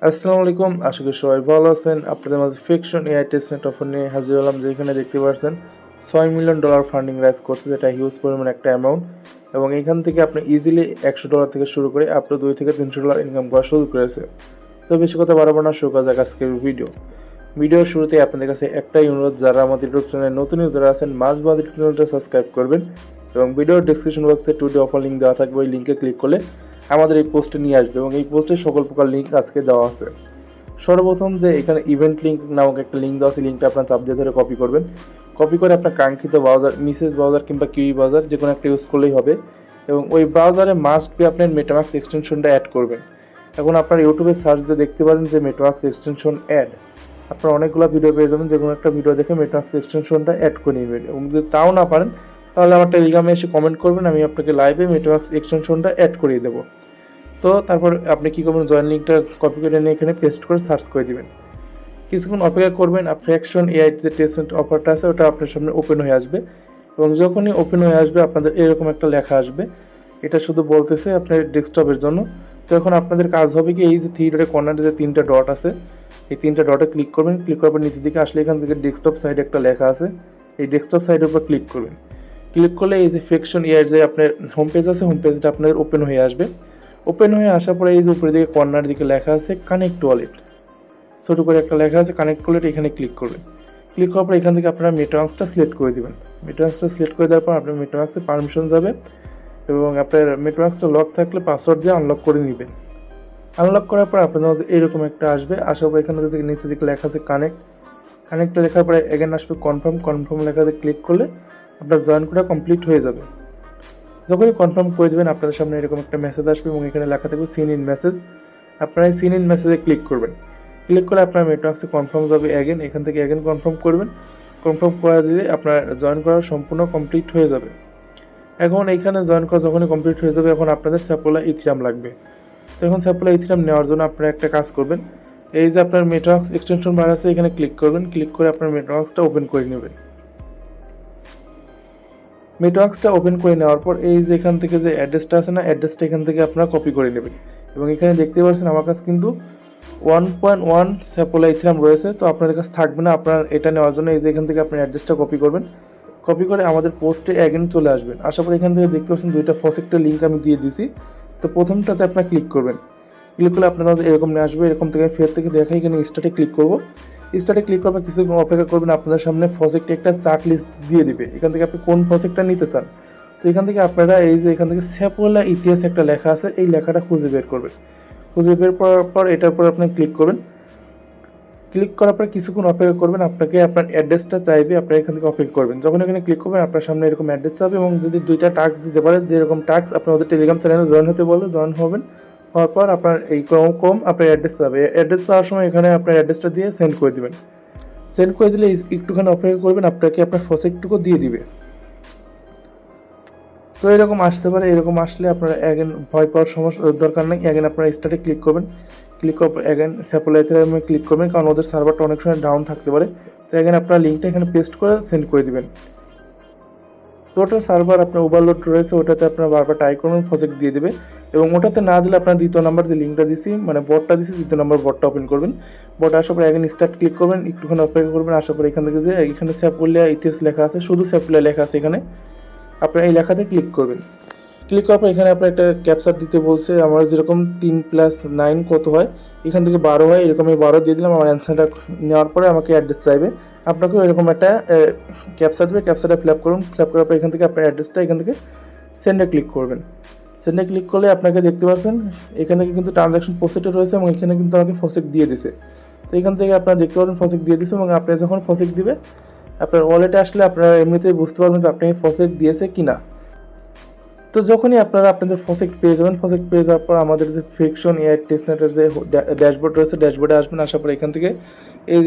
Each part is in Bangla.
আসসালামু আলাইকুম, আশা করি সবাই ভালো আছেন। আপনাদের মাঝে ফিকশন এআই টেস্টনেট অফার নিয়ে হাজির হলাম, যেখানে দেখতে পাচ্ছেন $6 মিলিয়ন ফান্ডিং রাইজ করছে, যেটা হিউজ পরিমাণ একটা অ্যামাউন্ট। এবং এখান থেকে আপনি ইজিলি $100 থেকে শুরু করে আপ টু $2 থেকে $300 ইনকাম করা শুরু করেছে। তো বেশি কথা বাড়াবো না, শুরু করা যাক আজকের ভিডিওর শুরুতে আপনাদের কাছে একটাই অনুরোধ, যারা আমাদের ইউটিউব চ্যানেলে নতুন ইউজার আছেন মাস্ট আমাদের চ্যানেলটা সাবস্ক্রাইব করবেন এবং ভিডিওর ডেসক্রিপশন বক্সে টুডে অফার লিঙ্ক দেওয়া থাকবে, ওই লিঙ্কে ক্লিক করলে আমাদের এই পোস্টে নিয়ে আসবে এবং এই পোস্টে সকল প্রকার লিঙ্ক আজকে দেওয়া আছে। সর্বপ্রথম যে এখানে ইভেন্ট লিঙ্ক নামক একটা লিঙ্ক দেওয়া আছে, লিঙ্কটা আপনার চাপ দিয়ে ধরে কপি করবেন। কপি করে আপনার কাঙ্ক্ষিত ব্রাউজার, মিসেস ব্রাউজার কিংবা কিউই ব্রাউজার যে কোনো একটা ইউজ করলেই হবে এবং ওই ব্রাউজারে মাস্ট বি আপনার মেটামাক্স এক্সটেনশনটা অ্যাড করবেন। এখন আপনার ইউটিউবে সার্চ দিয়ে দেখতে পারেন যে মেটামাক্স এক্সটেনশন অ্যাড, আপনার অনেকগুলো ভিডিও পেয়ে যাবেন, যে কোনো একটা ভিডিও দেখে মেটামাক্স এক্সটেনশনটা অ্যাড করে নেবেন এবং যদি তাও না পারেন তাহলে আমার টেলিগ্রামে এসে কমেন্ট করবেন, আমি আপনাকে লাইভে মেটামাক্স এক্সটেনশনটা অ্যাড করিয়ে দেবো। তো তারপর আপনি কী করবেন, জয়েন লিঙ্কটা কপি করে নিয়ে এখানে পেস্ট করে সার্চ করে দিবেন। কিছুক্ষণ অপেক্ষা করবেন, ফ্র্যাকশন এআই যে টেস্ট অফারটা আছে ওটা আপনার সামনে ওপেন হয়ে আসবে এবং যখনই ওপেন হয়ে আসবে আপনাদের এরকম একটা লেখা আসবে, এটা শুধু বলতেছে আপনার ডেস্কটপের জন্য। তো এখন আপনাদের কাজ হবে কি, এই যে থ্রি ডটের কর্নারে যে তিনটা ডট আছে, এই তিনটা ডটে ক্লিক করবেন। ক্লিক করার পর নিচের দিকে আসলে এখান থেকে ডেস্কটপ সাইডে একটা লেখা আছে, এই ডেস্কটপ সাইডের উপর ক্লিক করবেন। ক্লিক করলে এই যে ফ্র্যাকশন এআই যে আপনার হোম পেজ আছে, হোম পেজটা আপনাদের ওপেন হয়ে আসবে। ওপেন হয়ে আসার পরে এই যে উপরের দিকে কর্নার দিকে লেখা আছে কানেক্ট ওয়ালেট, ছোটো করে একটা লেখা আছে কানেক্ট ওয়ালেট, এখানে ক্লিক করবেন। ক্লিক করার পর এখান থেকে আপনারা মেটামাক্সটা সিলেক্ট করে দেবেন। মেটামাক্সটা সিলেক্ট করে দেওয়ার পর আপনার মেটামাক্সে পারমিশন যাবে এবং আপনার মেটামাক্সটা লক থাকলে পাসওয়ার্ড দিয়ে আনলক করে নেবেন। আনলক করার পর আপনাদের মাঝে এরকম একটা আসবে, আসার পর এখান থেকে নিচে দিকে লেখা আছে কানেক্টটা লেখার পরে এগেন আসবে কনফার্ম লেখাতে ক্লিক করলে আপনার জয়েন করা কমপ্লিট হয়ে যাবে। যখনই কনফার্ম করে দেবেন আপনাদের সামনে এরকম একটা মেসেজ আসবে এবং এখানে লেখা থাকবে সিন ইন মেসেজ। আপনারা এই সিন ইন মেসেজে ক্লিক করবেন। ক্লিক করে আপনার মেটামাক্সে কনফার্ম যাবে এখান থেকে কনফার্ম করবেন। কনফার্ম করা দিলে আপনার জয়েন করা সম্পূর্ণ কমপ্লিট হয়ে যাবে। এখন এইখানে জয়েন করা যখনই কমপ্লিট হয়ে যাবে, এখন আপনাদের স্যাপোলা ইথিরাম লাগবে। তো এখন স্যাপোলা ইথিরাম নেওয়ার জন্য আপনারা একটা কাজ করবেন, এই যে আপনার মেটামাক্স এক্সটেনশন বার আছে এখানে ক্লিক করবেন। ক্লিক করে আপনার মেটামাক্সটা ওপেন করে নেবেন। মেটামাক্সটা ওপেন করে নেওয়ার পর এই যে এখান থেকে যে অ্যাড্রেসটা আছে না, অ্যাড্রেসটা এখান থেকে আপনারা কপি করে নেবেন এবং এখানে দেখতে পাচ্ছেন আমার কাছে কিন্তু 1.1 স্যাপোলা ইথিরাম রয়েছে। তো আপনাদের কাছে থাকবে না, আপনার এটা নেওয়ার জন্য এই যে এখান থেকে আপনার অ্যাড্রেসটা কপি করবেন। কপি করে আমাদের পোস্টে অ্যাগেন চলে আসবেন। আশা করি এখান থেকে দেখতে পাচ্ছেন দুইটা প্রজেক্টের লিঙ্ক আমি দিয়ে দিছি। তো প্রথমটাতে আপনার ক্লিক করবেন। ক্লিক করলে আপনার কাছে এরকম নিয়ে আসবে। এরকম থেকে ফের থেকে দেখা এখানে স্টার্টে ক্লিক করবো। স্টার্টে ক্লিক করবেন, কিছুক্ষণ অপেক্ষা করবেন, আপনাদের সামনে প্রজেক্টে একটা চার্ট লিস্ট দিয়ে দিবে। এখান থেকে আপনি কোন প্রজেক্টটা নিতে চান, তো এখান থেকে আপনারা এই যে এখান থেকে স্যাপোলা ইতিহাস একটা লেখা আছে, এই লেখাটা খুঁজে বের করবেন। খুঁজে বের করার পর এটার উপর আপনি ক্লিক করবেন। ক্লিক করার পর কিছুক্ষণ অপেক্ষা করবেন, আপনাকে আপনার অ্যাড্রেসটা চাইবে, আপনারা এখান থেকে অপেক্ষা করবেন। যখন এখানে ক্লিক করবেন আপনার সামনে এরকম অ্যাড্রেস চাইবে এবং যদি দুইটা টাস্ক দিতে পারে, যেরকম টাস্ক আপনি ওদের টেলিগ্রাম চ্যানেলে জয়েন হতে বললে জয়েন হবেন। হওয়ার পর আপনার এই কম আপনার অ্যাড্রেস চাবে, অ্যাড্রেস চাওয়ার সময় এখানে আপনার অ্যাড্রেসটা দিয়ে সেন্ড করে দেবেন। সেন্ড করে দিলে একটুখানি অপেক্ষা করবেন, আপনাকে আপনার প্রজেক্টটুকু দিয়ে দিবে। তো এরকম আসতে পারে, এরকম আসলে আপনারা ভয় পাওয়ার সমস্যা দরকার নেই। আপনারা স্টার্টে ক্লিক করবেন। ক্লিক করার পর স্যাপোলা ইথিরামে ক্লিক করবেন, কারণ ওদের সার্ভারটা অনেক সময় ডাউন থাকতে পারে। তো আপনারা লিঙ্কটা এখানে পেস্ট করে সেন্ড করে দিবেন। টোটাল সার্ভার আপনার ওভারলোড রয়েছে, ওটাতে আপনারা বারবার ট্রাই করবেন, প্রজেক্ট দিয়ে দেবে এবং ওটাতে না দিলে আপনার দ্বিতীয় নাম্বার যে লিঙ্কটা দিছি, মানে বটটা দিছি, দ্বিতীয় নাম্বার বটটা ওপেন করবেন। বট আসার পর স্টার্ট ক্লিক করবেন, একটুখানি অপেক্ষা করবেন। আসার পর এখান থেকে যে এখানে স্যাপোলা ইতিহাস লেখা আছে, শুধু স্যাপোলা লেখা আছে, এখানে আপনারা এই লেখাতে ক্লিক করবেন। ক্লিক করার পর এখানে আপনার একটা ক্যাপচার দিতে বলছে, আমার যেরকম 3 + 9 কত হয়, এখান থেকে 12 হয়, এরকম আমি 12 দিয়ে দিলাম। আমার অ্যান্সারটা নেওয়ার পরে আমাকে অ্যাড্রেস চাইবে, আপনাকেও এরকম একটা ক্যাপচার দেবে। ক্যাপচারটা ফিল আপ করুন। ফিল আপ করার পর এখান থেকে আপনার অ্যাড্রেসটা এখান থেকে সেন্ডে ক্লিক করবেন। সেন্ডে ক্লিক করলে আপনাকে দেখতে পাচ্ছেন এখানে কিন্তু ট্রানজাকশন প্রসেসটা রয়েছে এবং এখানে কিন্তু আমাকে প্রসেস দিয়ে দিছে। তো এখান থেকে আপনারা দেখতে পাবেন প্রসেস দিয়ে দিছে এবং আপনি যখন প্রসেস দিবে আপনার ওয়ালেটে আসলে আপনারা এমনিতেই বুঝতে পারবেন যে আপনি প্রসেস দিয়েছে কি না। তো যখনই আপনারা আপনাদের প্রজেক্ট পেয়ে যাবেন, প্রজেক্ট পেয়ে যাওয়ার পর আমাদের যে ফ্রিকশন এআই টেস্টনেটের যে ড্যাশবোর্ড রয়েছে, ড্যাশবোর্ডে আসবেন। আসার পর এখান থেকে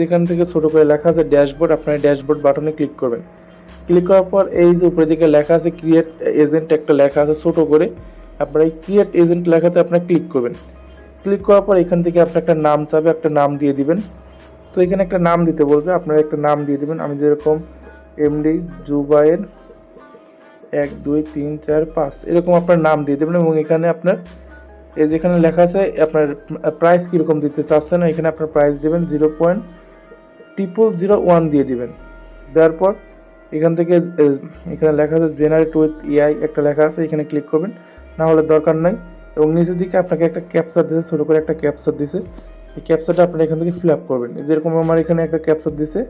যেখান থেকে ছোটো করে লেখা আছে ড্যাশবোর্ড, আপনার ড্যাশবোর্ড বাটনে ক্লিক করবেন। ক্লিক করার পর এই যে উপরের দিকে লেখা আছে ক্রিয়েট এজেন্ট, একটা লেখা আছে ছোটো করে, আপনারা এই ক্রিয়েট এজেন্ট লেখাতে আপনারা ক্লিক করবেন। ক্লিক করার পর এখান থেকে আপনার একটা নাম চাবে, একটা নাম দিয়ে দিবেন। তো এখানে একটা নাম দিতে বলবে, আপনারা একটা নাম দিয়ে দিবেন। আমি যেরকম এমডি জুবায়ের 1 2 3 4 5 এরকম আপনার নাম দিয়ে দেবেন এবং এখানে আপনার এই যেখানে লেখা আছে আপনার প্রাইস কীরকম দিতে চাচ্ছেন, এখানে আপনার প্রাইস দেবেন 0.0001 দিয়ে দিবেন। দেওয়ার পর এখান থেকে এখানে লেখা আছে জেনারেট উইথ এআই একটা লেখা আছে, এখানে ক্লিক করবেন, না হলে দরকার নাই। এবং নিচের দিকে আপনাকে একটা ক্যাপচার দিয়েছে, ছোটো করে একটা ক্যাপচার দিছে, এই ক্যাপচারটা আপনি এখান থেকে ফিল আপ করবেন। যেরকম আমার এখানে একটা ক্যাপচার দিছে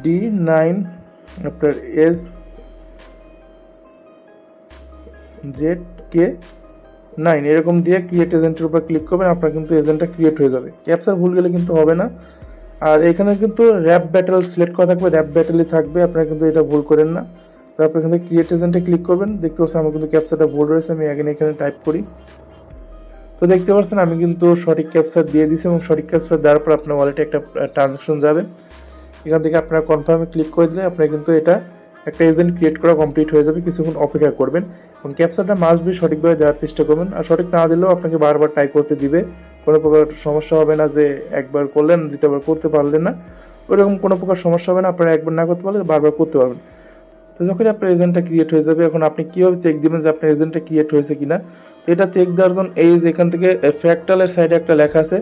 D9 আপনার SZK9 এরকম দিয়ে ক্রিয়েট এজেন্টের উপর ক্লিক করবেন, আপনার কিন্তু এজেন্টটা ক্রিয়েট হয়ে যাবে। ক্যাপচার ভুল গেলে কিন্তু হবে না। আর এখানে কিন্তু র্যাপ ব্যাটেল সিলেক্ট করা থাকবে, র্যাপ ব্যাটেলই থাকবে, আপনারা কিন্তু এটা ভুল করেন না। তারপর এখানে ক্রিয়েট এজেন্টে ক্লিক করবেন। দেখতে পাচ্ছেন আমার কিন্তু ক্যাপচারটা ভুল রয়েছে, আমি এখানে টাইপ করি। তো দেখতে পাচ্ছেন আমি কিন্তু সঠিক ক্যাপচার দিয়ে দিয়েছি এবং সঠিক ক্যাপচার দেওয়ার পর আপনার ওয়ালেটে একটা ট্রানজাকশন যাবে। এখান থেকে আপনারা কনফার্মে ক্লিক করে দিলে আপনার কিন্তু এটা একটা এজেন্ট ক্রিয়েট করা কমপ্লিট হয়ে যাবে। কিছুক্ষণ অপেক্ষা করবেন এবং ক্যাপচারটা মাস্ট বি সঠিকভাবে দেওয়ার চেষ্টা করবেন। আর সঠিক না দিলেও আপনাকে বারবার ট্রাই করতে দিবে, কোনো প্রকার সমস্যা হবে না যে একবার করলেন দ্বিতীয়বার করতে পারলেন না, ওইরকম কোনো প্রকার সমস্যা হবে না। আপনারা একবার না করতে পারলে বারবার করতে পারবেন। তো যখন আপনার এজেন্টটা ক্রিয়েট হয়ে যাবে, এখন আপনি কীভাবে চেক দিবেন যে আপনার এজেন্টটা ক্রিয়েট হয়েছে কিনা। তো এটা চেক দেওয়ার জন্য এই যে এখান থেকে ফ্র্যাক্টালের সাইডে একটা লেখা আছে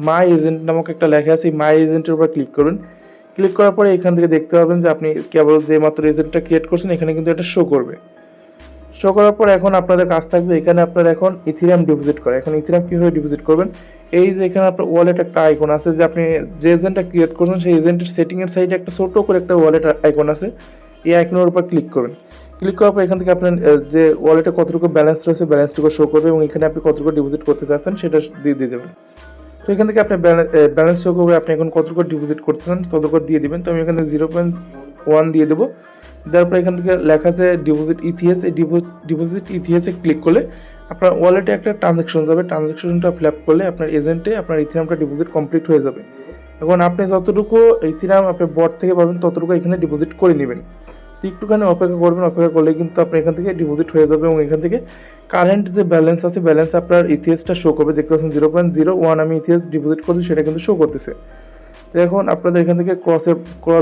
মাই এজেন্ট নামক একটা লেখা আছে, মাই এজেন্টের উপর ক্লিক করবেন। ক্লিক করার পরে এখান থেকে দেখতে পাবেন যে আপনি কেবল যে মাত্র এজেন্টটা ক্রিয়েট করছেন এখানে কিন্তু এটা শো করবে। শো করার পর এখন আপনাদের কাজ থাকবে এখানে আপনার এখন ইথিরিয়াম ডিপোজিট করে। এখন ইথিরিয়াম কীভাবে ডিপোজিট করবেন, এই যে এখানে আপনার ওয়ালেট একটা আইকন আছে, যে আপনি যে এজেন্টটা ক্রিয়েট করছেন সেই এজেন্টের সেটিংয়ের সাইডে একটা ছোটো করে একটা ওয়ালেট আইকন আছে, এই আইকনের উপর ক্লিক করবেন। ক্লিক করার পর এখান থেকে আপনার যে ওয়ালেটে কতটুকু ব্যালেন্স রয়েছে ব্যালেন্সটুকু শো করবে এবং এখানে আপনি কতটুকু ডিপোজিট করতে চাচ্ছেন সেটা দিয়ে দেবেন। তো এখান থেকে আপনি ব্যালেন্স শো করবে, আপনি এখন কতটুকু ডিপোজিট করতে চান ততটুকু দিয়ে দিবেন। তো আমি এখানে 0.1 দিয়ে দেবো। দেওয়ার পর এখান থেকে লেখা আছে ডিপোজিট ইথিএস, এই ডিপোজিট ইথিএসে ক্লিক করলে আপনার ওয়ালেটে একটা ট্রানজাকশন যাবে, ট্রানজাকশনটা ফিল আপ করলে আপনার এজেন্টে আপনার ইথিরামটা ডিপোজিট কমপ্লিট হয়ে যাবে। এখন আপনি যতটুকু ইথিরাম আপনি বট থেকে পাবেন ততটুকু এখানে ডিপোজিট করে নেবেন। তো একটুখানি অপেক্ষা করবেন, অপেক্ষা করলে কিন্তু আপনি এখান থেকে ডিপোজিট হয়ে যাবে এবং এখান থেকে কারেন্ট যে ব্যালেন্স আছে ব্যালেন্স আপনার ইথিএসটা শো করবে। দেখতে পাচ্ছেন 0.01 আমি ইথিএস ডিপোজিট করছি সেটা কিন্তু শো করতেছে। তো এখন আপনাদের এখান থেকে ক্রস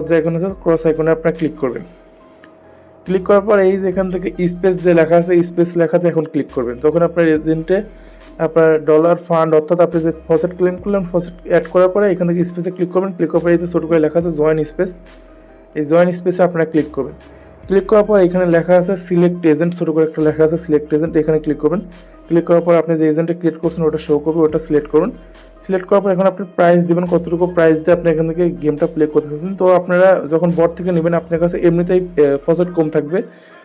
যে আইকন আছে ক্রস আইকনে আপনারা ক্লিক করবেন। ক্লিক করার পর এই যে এখান থেকে স্পেস যে লেখা আছে স্পেস লেখাতে এখন ক্লিক করবেন। যখন আপনার এজেন্টে আপনার ডলার ফান্ড অর্থাৎ আপনি যে ফসেট ক্লেম করলেন ফসেট অ্যাড করার পরে এখান থেকে স্পেসে ক্লিক করবেন। ক্লিক করার পরে এই যে ছোটো করে লেখা আছে জয়েন স্পেস, এই জয়েন স্পেসে আপনারা ক্লিক করবেন। ক্লিক করার পর এখানে লেখা আছে সিলেক্ট এজেন্ট, ছোটো করে একটা লেখা আছে সিলেক্ট এজেন্ট, এখানে ক্লিক করবেন। ক্লিক করার পর আপনি যে এজেন্টে ক্রিয়েট করছেন ওটা শো করবে, ওটা সিলেক্ট করুন। সিলেক্ট করার পর এখন আপনি প্রাইস দেবেন, কতটুকু প্রাইস দিয়ে আপনি এখান থেকে গেমটা প্লে করতে চাচ্ছেন। তো আপনারা যখন বট থেকে নেবেন আপনার কাছে এমনিতেই ফসেট কম থাকবে।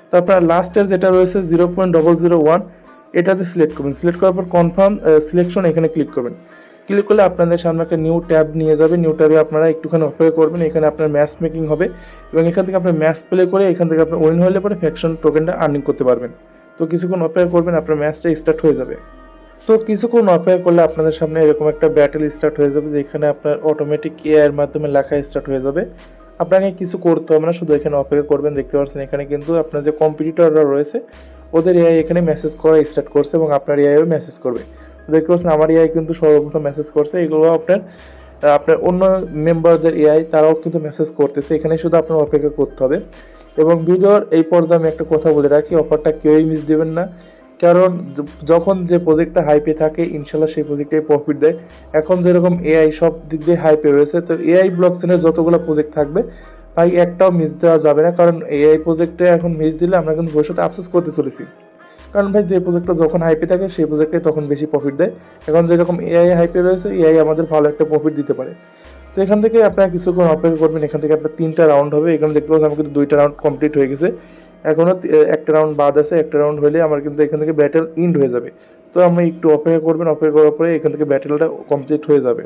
তো আপনার লাস্টের যেটা রয়েছে 0.001 এটাতে সিলেক্ট করবেন। সিলেক্ট করার পর কনফার্ম সিলেকশন এখানে ক্লিক করবেন। ক্লিক করলে আপনাদের সামনে একটা নিউ ট্যাব নিয়ে যাবে। নিউ ট্যাবে আপনারা একটুখানি অপেক্ষা করবেন, এখানে আপনার ম্যাচ মেকিং হবে এবং এখান থেকে আপনার ম্যাচ প্লে করে এখান থেকে আপনার উইন হলে পরে ফ্যাকশন টোকেনটা আর্নিং করতে পারবেন। তো কিছুক্ষণ অপেক্ষা করবেন, আপনার ম্যাচটা স্টার্ট হয়ে যাবে। তো কিছুক্ষণ অপেক্ষা করলে আপনাদের সামনে এরকম একটা ব্যাটেল স্টার্ট হয়ে যাবে, যেখানে আপনার অটোমেটিক এআই এর মাধ্যমে লেখা স্টার্ট হয়ে যাবে। আপনাকে কিছু করতে হবে না, শুধু এখানে অপেক্ষা করবেন। দেখতে পাচ্ছেন এখানে কিন্তু আপনার যে কম্পিটিটররা রয়েছে ওদের এআই এখানে মেসেজ করা স্টার্ট করছে এবং আপনার এআইও মেসেজ করবে। দেখতে পাচ্ছেন আমার এআই কিন্তু সর্বপ্রথম মেসেজ করছে, এগুলো আপনার অন্য মেম্বারদের এআই তারাও কিন্তু মেসেজ করতেছে। এখানে শুধু আপনার অপেক্ষা করতে হবে। এবং ভিডিওর এই পর্যায়ে আমি একটা কথা বলে রাখি, অফারটা কেউই মিস দেবেন না, কারণ যখন যে প্রজেক্টটা হাইপে থাকে ইনশাল্লাহ সেই প্রজেক্টে প্রফিট দেয়। এখন যেরকম এআই সব দিক দিয়ে হাইপে রয়েছে, তো এআই ব্লকচেনের যতগুলো প্রজেক্ট থাকবে ভাই একটাও মিস দেওয়া যাবে না, কারণ এআই প্রজেক্টে এখন মিস দিলে আমরা কিন্তু ভবিষ্যতে আফসোস করতে চলেছি। কারণ ভাই যে প্রজেক্টটা যখন হাইপে থাকে সেই প্রজেক্টে তখন বেশি প্রফিট দেয়। এখন যেরকম এআই হাইপে রয়েছে এআই আমাদের ভালো একটা প্রফিট দিতে পারে। তো এখান থেকে আপনারা কিছুক্ষণ অপেক্ষা করবেন। এখান থেকে আপনার 3টা রাউন্ড হবে। এখানে দেখতে পাচ্ছেন আমার কিন্তু 2টা রাউন্ড কমপ্লিট হয়ে গেছে, এখনও একটা রাউন্ড বাদ আছে। একটা রাউন্ড হলে আমার কিন্তু এখান থেকে ব্যাটেল ইন্ড হয়ে যাবে। তো আমি একটু অপেক্ষা করবেন, অপেক্ষা করার পরে এখান থেকে ব্যাটেলটা কমপ্লিট হয়ে যাবে।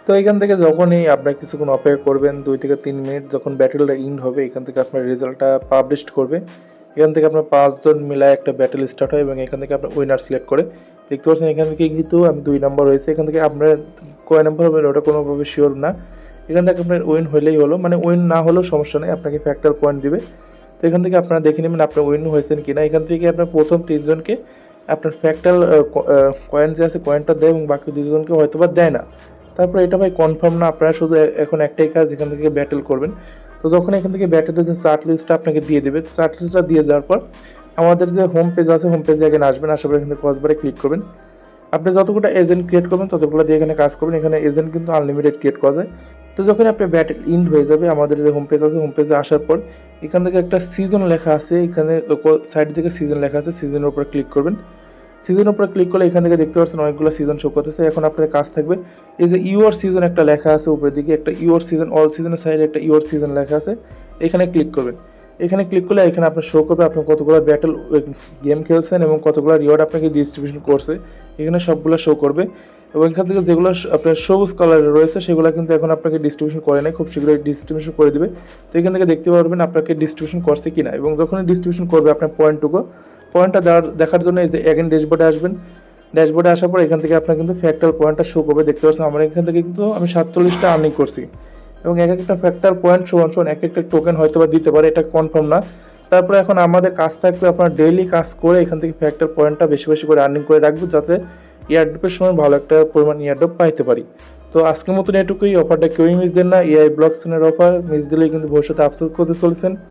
তো এখান থেকে যখনই আপনার কিছুক্ষণ অপেক্ষা করবেন 2 থেকে 3 মিনিট, যখন ব্যাটেলটা ইন্ড হবে এখান থেকে আপনার রেজাল্টটা পাবলিশ করবে। এখান থেকে আপনার 5 জন মিলায় একটা ব্যাটেল স্টার্ট হয় এবং এখান থেকে আপনার উইনার সিলেক্ট করে। দেখতে পাচ্ছেন এখান থেকে কিন্তু আমি 2 নম্বর হয়েছে। এখান থেকে আপনার কয় নম্বর হবে ওটা কোনোভাবে শিওর না। এখান থেকে আপনার উইন হলেই হলো, মানে উইন না হলেও সমস্যা নেই, আপনাকে ফ্যাক্টর পয়েন্ট দিবে। তো এখান থেকে আপনারা দেখে নেবেন আপনার উইন হয়েছেন কিনা। এখান থেকে আপনার প্রথম 3 জনকে আপনার ফ্যাক্টাল কয়েন যে আছে কয়েনটা দেয় এবং বাকি 2 জনকে হয়তো বা দেয় না। তারপর এটা ভাই কনফার্ম না, আপনারা শুধু এখন একটাই কাজ, এখান থেকে ব্যাটেল করবেন। তো যখন এখান থেকে ব্যাটেলের যে চার্ট লিস্টটা আপনাকে দিয়ে দেবে, চার্ট লিস্টটা দিয়ে দেওয়ার পর আমাদের যে হোম পেজ আছে, হোম পেজে এখানে আসবেন, আসার পর এখানে ক্রসবারে ক্লিক করবেন। আপনি যতগুলো এজেন্ট ক্রিয়েট করবেন ততগুলো দিয়ে এখানে কাজ করবেন। এখানে এজেন্ট কিন্তু আনলিমিটেড ক্রিয়েট করা যায়। তো যখন আপনার ব্যাটেল ইন্ড হয়ে যাবে, আমাদের যে হোম পেজ আছে, হোম পেজে আসার পর এখান থেকে একটা সিজন লেখা আছে, এখানে সাইড থেকে সিজন লেখা আছে, সিজনের উপর ক্লিক করবেন। সিজনের উপর ক্লিক করলে এখান থেকে দেখতে পাচ্ছেন অনেকগুলো সিজন শো করতেছে। এখন আপনাদের কাজ থাকবে এই যে ইউর সিজন একটা লেখা আছে উপরের দিকে, একটা ইউর সিজন, অল সিজনের সাইডে একটা ইউর সিজন লেখা আছে, এখানে ক্লিক করবেন। এখানে ক্লিক করলে এখানে আপনার শো করবে আপনি কতগুলো ব্যাটেল গেম খেলছেন এবং কতগুলো রিওয়ার্ড আপনাকে ডিস্ট্রিবিউশন করছে, এখানে সবগুলো শো করবে। এবং এখান থেকে যেগুলো আপনার সবুজ কালারে রয়েছে সেগুলো কিন্তু এখন আপনাকে ডিস্ট্রিবিউশন করে নাই, খুব শীঘ্রই ডিস্ট্রিবিউশন করে দিবে। তো এখান থেকে দেখতে পারবেন আপনাকে ডিস্ট্রিবিউশন করছে কিনা। এবং যখনই ডিস্ট্রিবিউশন করবে আপনার পয়েন্টটা দেখার জন্য এই যে এগেন ড্যাশবোর্ডে আসবেন। ড্যাশবোর্ডে আসার পর এখান থেকে আপনার কিন্তু ফ্যাক্টর পয়েন্টটা শো করবে। দেখতে পাচ্ছেন আমার এখান থেকে কিন্তু আমি 47টা আর্নিং করছি। এবং এক একটা ফ্যাক্টর পয়েন্ট সমান এক একটা টোকেন হয়তো বা দিতে পারে, এটা কনফার্ম না। তারপরে এখন আমাদের কাজ থাকবে আপনার ডেইলি কাজ করে এখান থেকে ফ্যাক্টর পয়েন্টটা বেশি বেশি করে আর্নিং করে রাখবো, যাতে ইয়ারড্রপের সময় ভালো একটা পরিমাণ ইয়ারড্রপ পাইতে পারি। তো আজকের মতন এটুকুই। অফারটা কেউই মিস দেন না, এআই ব্লকচেনের অফার মিস দিলেই কিন্তু ভবিষ্যতে আফসোস করতে চলেছেন।